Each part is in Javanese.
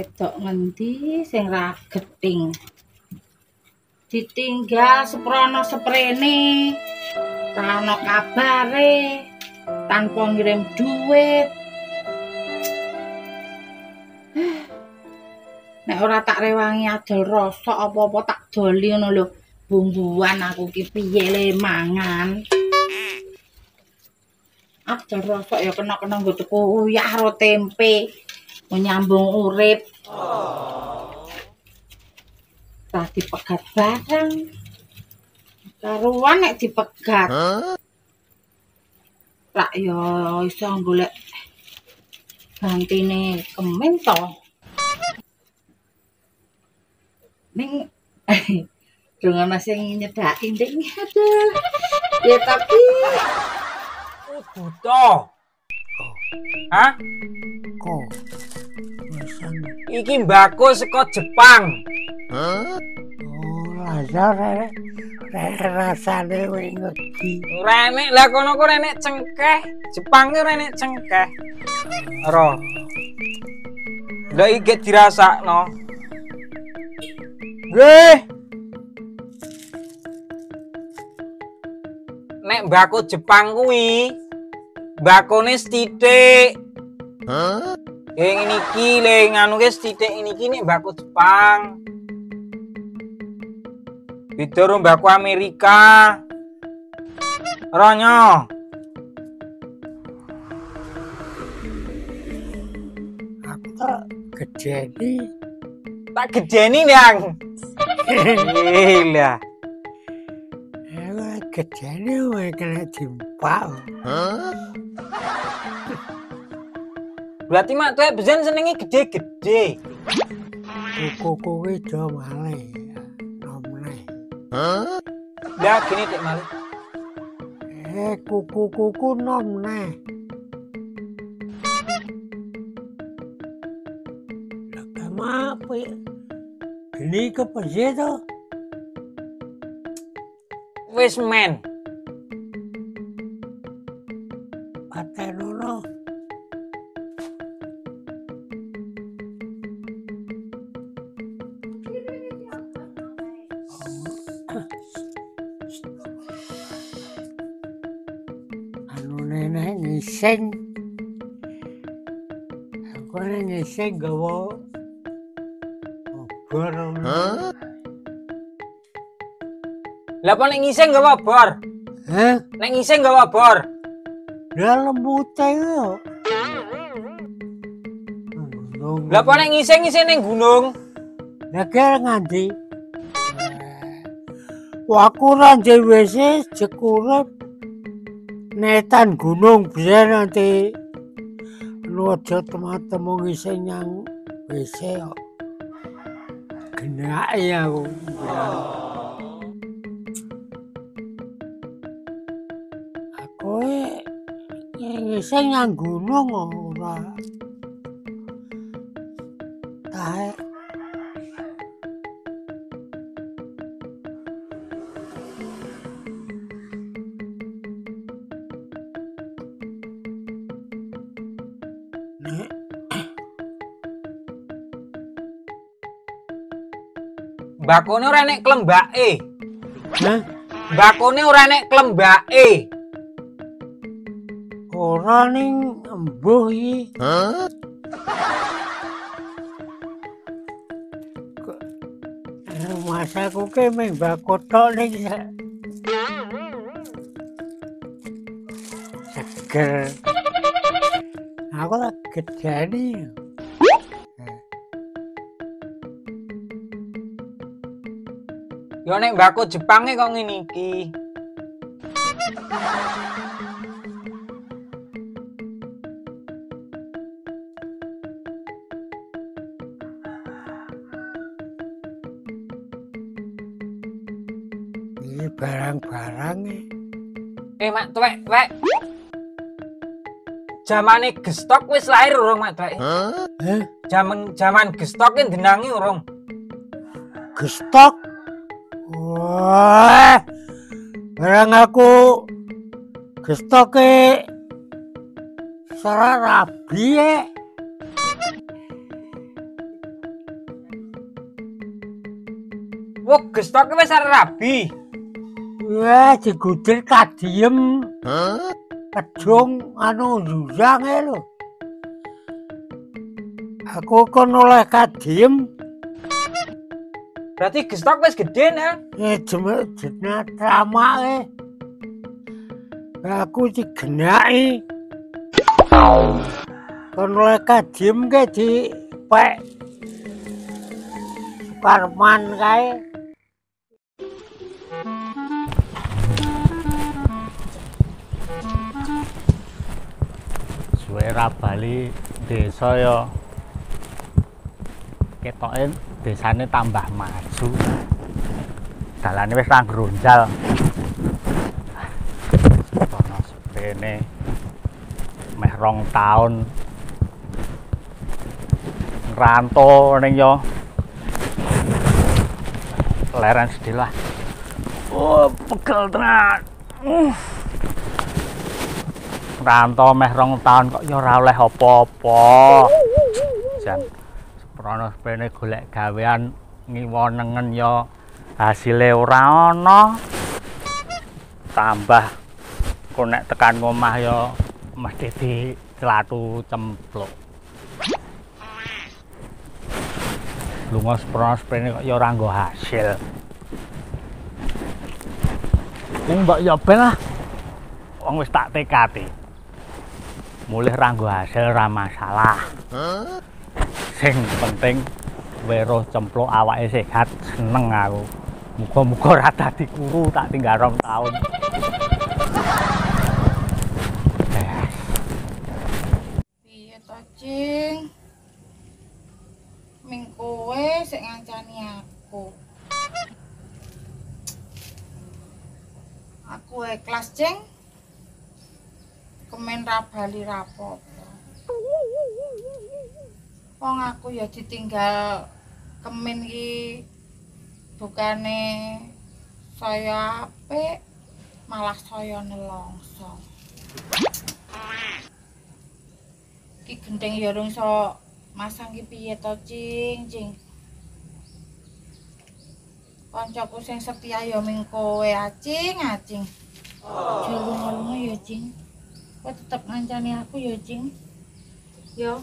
wedok ngendi sing ra gething. Ditinggal seprono seprene, ra ono kabare, tanpa ngirim duit. Nek ora tak rewangi adol rasa apa-apa tak doli ngono lho. Bumbuan aku ki piye le mangan. Adol rasa ya kena-kena nggo tuku uyah karo tempe. Menyambung urip. Tak dipegat barang. Karuan nek dipegat. Tak ya iso golek gantine kemen to. Ning dengan sing nyedaki ndek aduh. Ya tapi buta. Hah? Kok Iki mbako saka Jepang. oh lazar rasane wis ngerti. Renek lah kono ku renek cengkeh. Jepang ku renek cengkeh. Ora. Lah iki dirasakno. Nggih. Nek mbako Jepang kuwi mbakone sithik. Yang ini ki le nganu guys titik ini kini mbako Jepang. Beda mbako Amerika. Ronyo. Aku tak gedeni. Tak gedeni yang. Gila. Aku gedeni wae kena jempal. Berarti mak tuh besan senengi gede-gede. Kuku kuwi do male. Nomne. Lah gini tek malih. Kuku nomne. Lah kenapa? Ini kepiye to? Wis men. Patenono. Nenek ngising. Aku ngising gawa obor. Lah apa nek ngising gak obor? Hah? Nek ngising gak obor. Lah lembute yo. Lah apa nek ngising ning gunung? Lah kira nganti. Aku ora nduwe WC jekurep. Netan gunung bisa nanti lu aja teman-teman ngising yang WC kok. Genak ya aku. Aku ngising yang gunung ora. Tahe. Mbakone ora nek klembake. Hah? Mbakone ora nek klembake. Ora ning embuh iki. Masaku ke mung mbako tok ning seger. Aku tak gedeni. Yo nek mbako Jepange kok ngene iki. Ini barang-barang Mak Tuwek, wek. Zamane gestok wis lahir urung Mak Tuwek? Zaman gestok ki denangi urung? gestok. Wah, barang aku gestoke Sara rabi. Wah, gestoke wis arep rabi. Ya digudel kadiem. Kedung anu njujang lho. Aku kon oleh kadiem. Berarti gestok wis gede ya. Ya jenat ramake. Aku digenaki. Kon oleh kadiem ke dipek. Sukarman kae. Suwe ra bali desa ya ketoke desane tambah maju. Dalane wis ra grondal. Ono sprene meh 2 taun ngranto ning yo leren sedih lah. Oh, pegel tenan. Rantau meh 2 taun kok ya ora oleh apa-apa. Jan seprono sprene golek gawean ngiwonengen ya hasile ora ana. Tambah kok nek tekan omah ya mesti diclathu cempluk. Lunga seprono sprene kok ya ora nggo hasil. Mbak ya ben lah. Wong wis tak tekati. Mulih ra nggo hasil ra masalah. Sing penting weruh cempluk awake sehat, seneng aku. Muga-muga ora dadi kuru tak tinggal 2 taun. Piye to, Cing? Ming kowe sik ngancani aku. Aku ikhlas, Cing. Kemen ra bali rapopo. Wong aku ya ditinggal kemen iki bukane saya apik, malah saya nelongso. Ki gendeng ya rung iso masang ki piye to, Cing, Cing. Kancaku sing setia ya ming kowe, Acing, Acing. Lunga-lunga ya, Cing. Kowe tetep ngancani aku ya, Cing. Ya.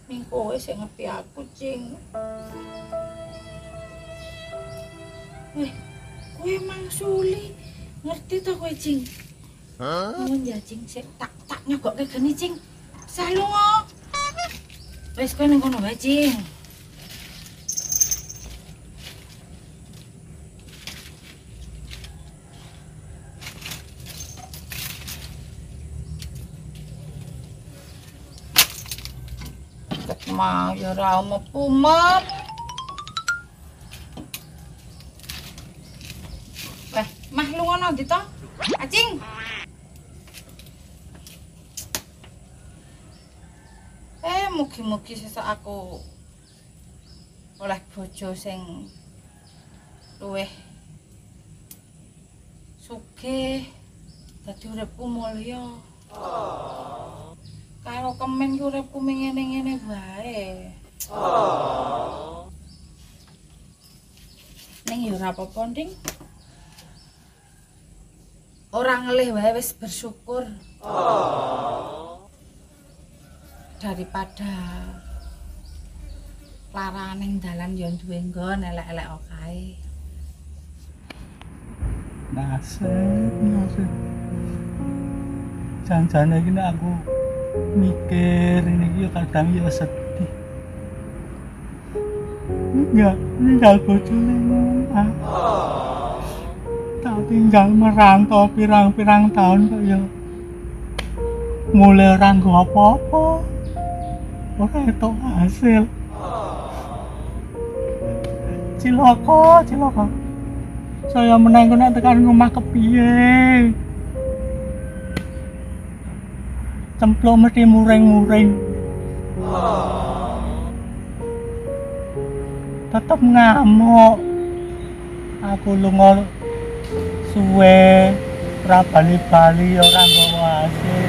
Ming kowe sing ngerti aku, Cing. Kowe mangsuli. Ngerti to kowe, Cing? Nuwun ya, Cing. Sik tak nyogokke geni, Cing. Salunga. Wis kowe ning kono wae, Cing. Mau ya ora mepu-mep. Weh, mah lunga ndi to? Acing. Mugi-mugi sesuk aku oleh bojo sing luwih sugih dadi uripku mulya. Karo kemen ki uripku ngene-ngene wae. Ning ya ora apa-apa, Nding. Ora ngelih wae wis bersyukur. Daripada larangan ning dalan ya duwe nggon elek-elek kae. Nasib. Jan-jane iki nek aku mikir ini kadang ya sedih. Enggak tinggal bojone tak tinggal merantau pirang-pirang tahun kok ya mulai ora nggo apa-apa. Ora entuk hasil. Cilaka. Saya meneng nek tekan rumah kepiye. Cempluk mesti muring-muring. Tetep ngamuk. Aku lunga suwe ora bali-bali ora nggawa hasil.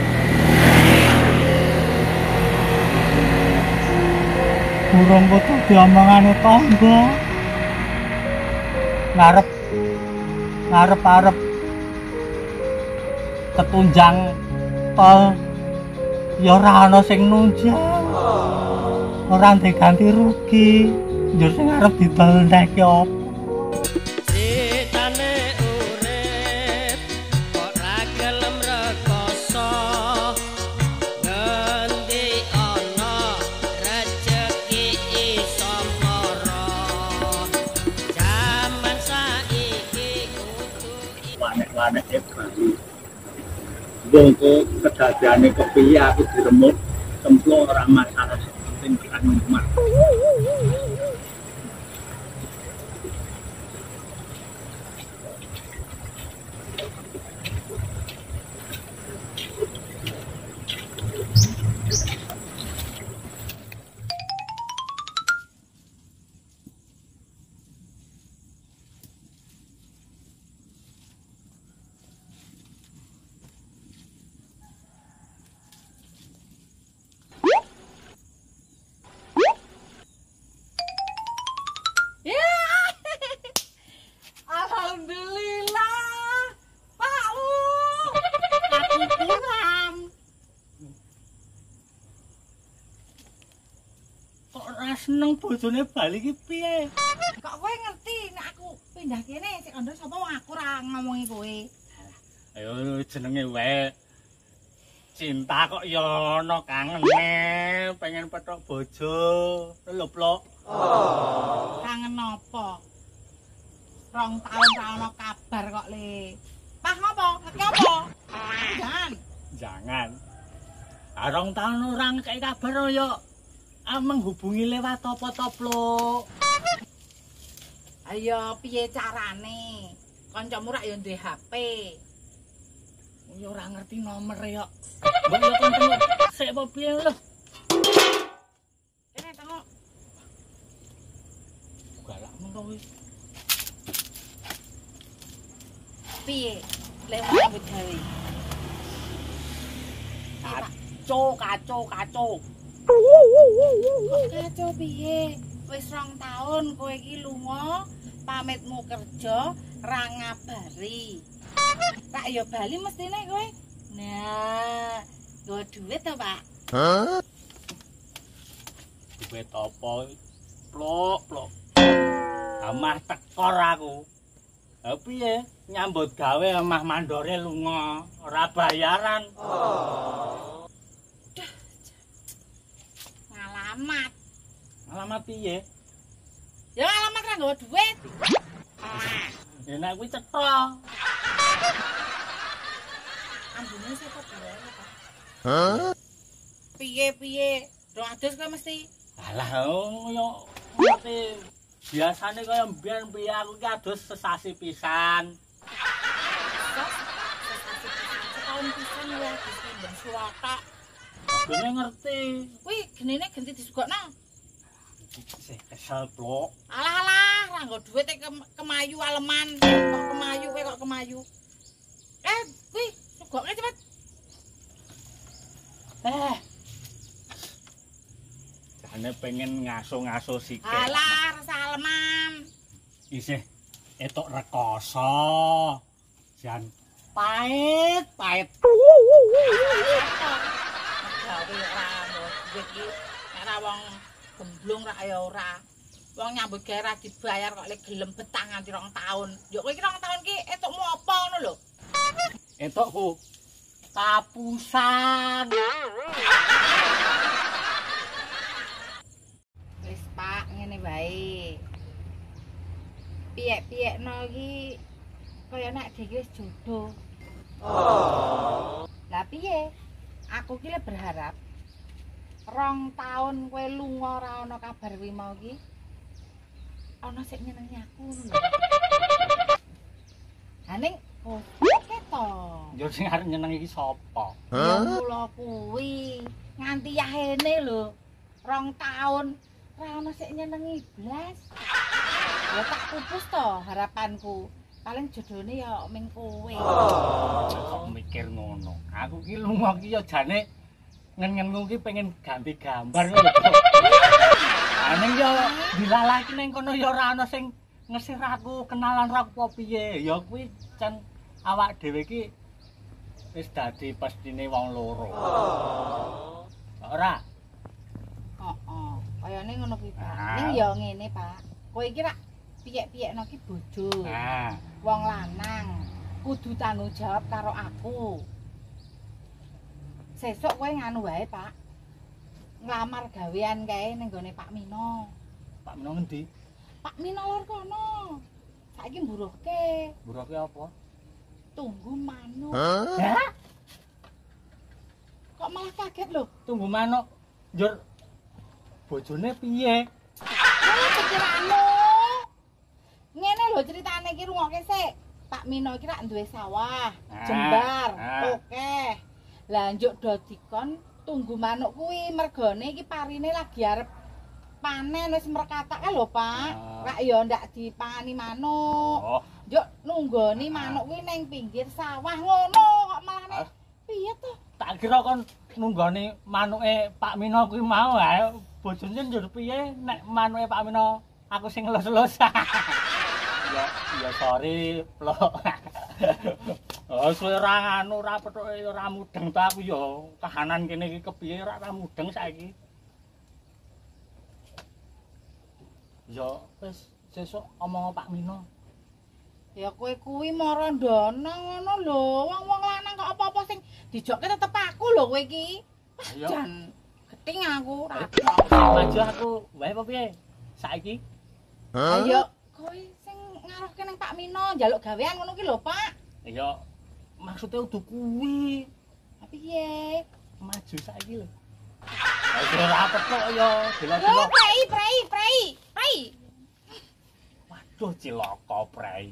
burung kudu diomongane tangga. Ngarep ketunjang tol ya ora ana sing nunjang. Ora diganti rugi. Yo sing arep didol nek apa? Citane urip kok ra gelem rekoso. Ngendi ana rejeki iso mara. Jaman saiki kudu wanek-wanek baru. Wongko kedadiane kepiye aku diremut templo ora masalah penting kan rumah. Alhamdulillah, Pak Lu. Aku pulang. Kok ora seneng bojone bali iki piye? Kok kowe ngerti nek aku pindah kene sik kandha sapa wong aku ora ngomongi kowe. Ayo jenenge wae. Cinta kok ya ana kangene, pengen petok bojo. Lho, Plok. Kangen apa? 2 tahun ra ono kabar kok, Le. Pah ngopo? Ngeki apa? Jangan. 2 tahun orang kayak kabar ya. Menghubungi lewat apa to, Plok? Ayo piye carane? Kancamu rak yo duwe HP. Ya ora ngerti nomor ya. Mbok yo kontemu sik apa piye lho. Kene tengok. Galakmu to wis. Piye? Lewat ambut gawe. Kacau. Kacau piye? Wis 2 tahun kowe iki lunga, pamitmu kerja, ra ngabari. Rak yo bali mestine kowe. Nah, nggo duit to, Pak? Duit apa? Plok. Amah tekor aku. Lah piye? Nyambut gawe amah mandore lunga, ora bayaran. Ngalamat. Alamat piye? Ya alamat ra nggo duit. Ya nek kuwi cetha. Ambune sapa dhewe, Pak? Piye? Dong adus kowe mesti. Alah yo ngerti. Biasane kaya mbiyen piye aku ki adus sesasi pisan. Setahun pisan ya adus ben suwata. Dene ngerti. Kuwi genine ganti disugokno. Sih kesel, Plok. Alah, ra nggo duit kemayu aleman. Kok kemayu kowe kok kemayu. Kuwi sugokne cepet. Jane pengen ngaso-ngaso sikik. Alah, rasa aleman. Isih etok rekoso. Jan pahit. Gawe ora duit iki nek ra wong gemblung ra ya ora. Wong nyambut gawe ra dibayar kok lek gelem betah nganti 2 tahun. Yo kowe iki 2 tahun ki etukmu apa ngono lho? Etokku kapusan. Wis Pak, ngene wae. Piyek-piyekno iki kaya nek dhewe wis jodoh. Lah piye? Aku ki lek berharap 2 tahun kowe lunga ora ana kabar kuwi mau ki. Ana sik nyenengi aku lho. Ha ning oke to. Yo sing arep nyeneng iki sapa? Ya kula kuwi nganti yahene lho. 2 tahun ora ana sik nyenengi blas. Ya tak pupus to harapanku. Paling jodohne ya ming kowe. Kok mikir ngono. Aku ki lunga ki ya jane ngen-ngenku ki pengen ganti gambar ngono. Ning yo dilalah iki ning kono yo ora ana sing ngesir aku kenalan ra apa piye. Ya kuwi jan awak dhewe iki wis dadi pestine wong loro. Ora. Heeh. Kayane ngono kuwi, Pak. Ah. Ning ya ngene, Pak. Kowe iki rak piyek-piyekno ki bojo. Nah, Wong lanang kudu tanggung jawab karo aku. Sesuk kowe nganu wae, Pak. Nglamar gawean kae ning gone Pak Mino. Pak Mino ngendi? Pak Mino lor kono. Saiki mburuhke, Buroke apa? tunggu manuk. Hah? Kok malah kaget lho? Tunggu manuk. Njur bojone piye? Ayo pikiranmu. Ngene lho ceritane iki rungokke sik. Pak Mino iki rak duwe sawah, jembar, oke. Lah njuk do dikon tunggu manuk kuwi mergone iki parine lagi arep panen wis mrekatak lho, Pak. Rak ya ndak dipangani manuk. Oh, Njuk nunggoni manuk kuwi ning pinggir sawah ngono kok malah nek piye to? tak kira kon nunggoni manuke Pak Mino kuwi mau ae. Bojone njur piye nek manuke Pak Mino aku sing elus-elus. Ya sorry, Plok. Oh, suwe ora nganu ora pethoke ora mudeng ta aku ya. Kahanan kene iki kepiye ora mudeng saiki. Ya wis sesuk omong Pak Mino. Ya kowe kuwi mara ndono ngono lho. Wong-wong lanang kok apa-apa sing dijokke tetep aku lho kowe iki. Ayo. Jan keting aku ra. Maju aku wae apa piye? Saiki? Ayo kowe sing ngaruhke ning Pak Mino njaluk gawean ngono ki lho, Pak. Ya maksudnya udah kuwi. Tapi piye? Maju saiki lho. Wis ora petok ya, Oh, delok-delok. prei. Waduh cilaka prei.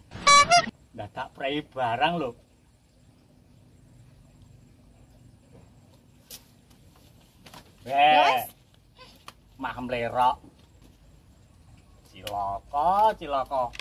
Dadak prei barang lho. Yes. Mah mlerok. Cilaka.